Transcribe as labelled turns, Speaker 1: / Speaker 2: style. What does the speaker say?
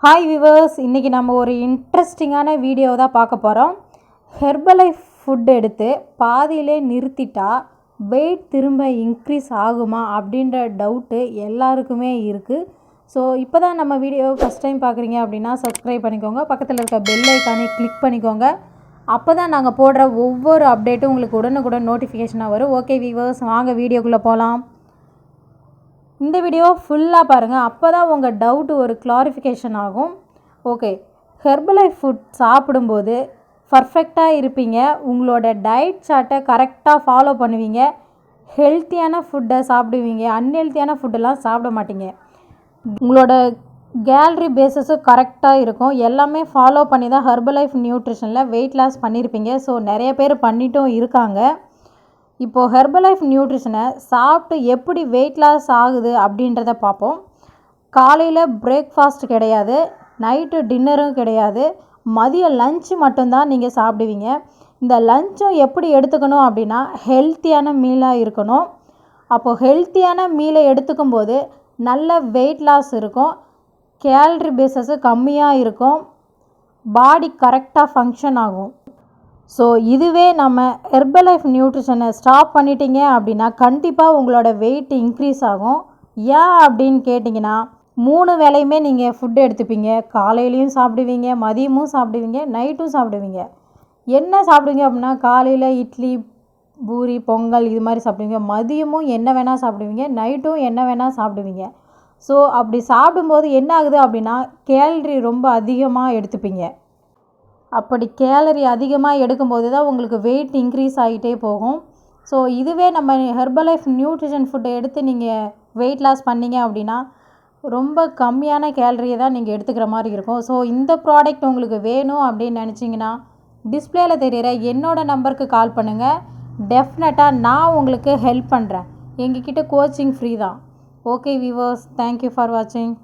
Speaker 1: Hi viewers, இன்றைக்கி நம்ம ஒரு இன்ட்ரெஸ்டிங்கான வீடியோ தான் பார்க்க போகிறோம். ஹெர்பலைஃப் ஃபுட் எடுத்து பாதியிலே நிறுத்திட்டா வெயிட் திரும்ப இன்க்ரீஸ் ஆகுமா அப்படின்ற டவுட்டு எல்லாருக்குமே இருக்குது. ஸோ இப்போ தான் நம்ம வீடியோ ஃபஸ்ட் டைம் பார்க்குறீங்க அப்படின்னா சப்ஸ்கிரைப் பண்ணிக்கோங்க, பக்கத்தில் இருக்க பெல் ஐக்கானை கிளிக் பண்ணிக்கோங்க. அப்போ தான் நாங்கள் போடுற ஒவ்வொரு அப்டேட்டும் உங்களுக்கு உடனுக்குடன் நோட்டிஃபிகேஷனாக வரும். ஓகே விவர்ஸ், வாங்க வீடியோக்குள்ளே போகலாம். இந்த வீடியோ ஃபுல்லாக பாருங்கள், அப்போ தான் உங்கள் டவுட்டு ஒரு கிளாரிஃபிகேஷன் ஆகும். ஓகே, ஹெர்பலைஃப் ஃபுட் சாப்பிடும்போது பர்ஃபெக்டாக இருப்பீங்க, உங்களோட டயட் சார்ட்டை கரெக்டாக ஃபாலோ பண்ணுவீங்க, ஹெல்த்தியான ஃபுட்டை சாப்பிடுவீங்க, அன்ஹெல்த்தியான ஃபுட்டெல்லாம் சாப்பிட மாட்டீங்க. உங்களோட கேலரி பேஸஸும் கரெக்டாக இருக்கும். எல்லாமே ஃபாலோ பண்ணி தான் ஹெர்பலைஃப் நியூட்ரிஷனில் வெயிட் லாஸ் பண்ணியிருப்பீங்க. ஸோ நிறைய பேர் பண்ணிட்டும் இருக்காங்க. இப்போது ஹெர்பலைஃப் நியூட்ரிஷனை சாப்பிட்டு எப்படி வெயிட் லாஸ் ஆகுது அப்படின்றத பார்ப்போம். காலையில் பிரேக்ஃபாஸ்ட் கிடையாது, நைட்டு டின்னரும் கிடையாது, மதியம் லஞ்சு மட்டும்தான் நீங்கள் சாப்பிடுவீங்க. இந்த லஞ்சும் எப்படி எடுத்துக்கணும் அப்படின்னா ஹெல்த்தியான மீலாக இருக்கணும். அப்போது ஹெல்த்தியான மீலை எடுத்துக்கும் போது நல்ல வெயிட் லாஸ் இருக்கும், கேலரி பேஸஸு கம்மியாக இருக்கும், பாடி கரெக்டாக ஃபங்க்ஷன் ஆகும். ஸோ இதுவே நம்ம ஹெர்பலைஃப் நியூட்ரிஷனை ஸ்டாப் பண்ணிட்டீங்க அப்படின்னா கண்டிப்பாக உங்களோட வெயிட் இன்க்ரீஸ் ஆகும். ஏன் அப்படின்னு கேட்டிங்கன்னா 3 வேளையுமே நீங்கள் ஃபுட்டு எடுத்துப்பீங்க. காலையிலையும் சாப்பிடுவீங்க, மதியமும் சாப்பிடுவீங்க, நைட்டும் சாப்பிடுவீங்க. என்ன சாப்பிடுவீங்க அப்படின்னா காலையில் இட்லி, பூரி, பொங்கல் இது மாதிரி சாப்பிடுவீங்க, மதியமும் என்ன வேணால் சாப்பிடுவீங்க, நைட்டும் என்ன வேணால் சாப்பிடுவீங்க. ஸோ அப்படி சாப்பிடும்போது என்ன ஆகுது அப்படின்னா கேலரி ரொம்ப அதிகமாக எடுத்துப்பீங்க. அப்படி கேலரி அதிகமாக எடுக்கும்போது தான் உங்களுக்கு வெயிட் இன்க்ரீஸ் ஆகிட்டே போகும். ஸோ இதுவே நம்ம ஹெர்பலைஃப் நியூட்ரிஷன் ஃபுட்டை எடுத்து நீங்கள் வெயிட் லாஸ் பண்ணிங்க அப்படின்னா ரொம்ப கம்மியான கேலரியை தான் நீங்கள் எடுத்துக்கிற மாதிரி இருக்கும். ஸோ இந்த ப்ராடக்ட் உங்களுக்கு வேணும் அப்படின்னு நினச்சிங்கன்னா டிஸ்பிளேயில் தெரிகிற என்னோடய நம்பருக்கு கால் பண்ணுங்கள். டெஃபினட்டாக நான் உங்களுக்கு ஹெல்ப் பண்ணுறேன். எங்ககிட்ட கோச்சிங் ஃப்ரீ தான். ஓகே வியூவர்ஸ், தேங்க்யூ ஃபார் வாட்சிங்.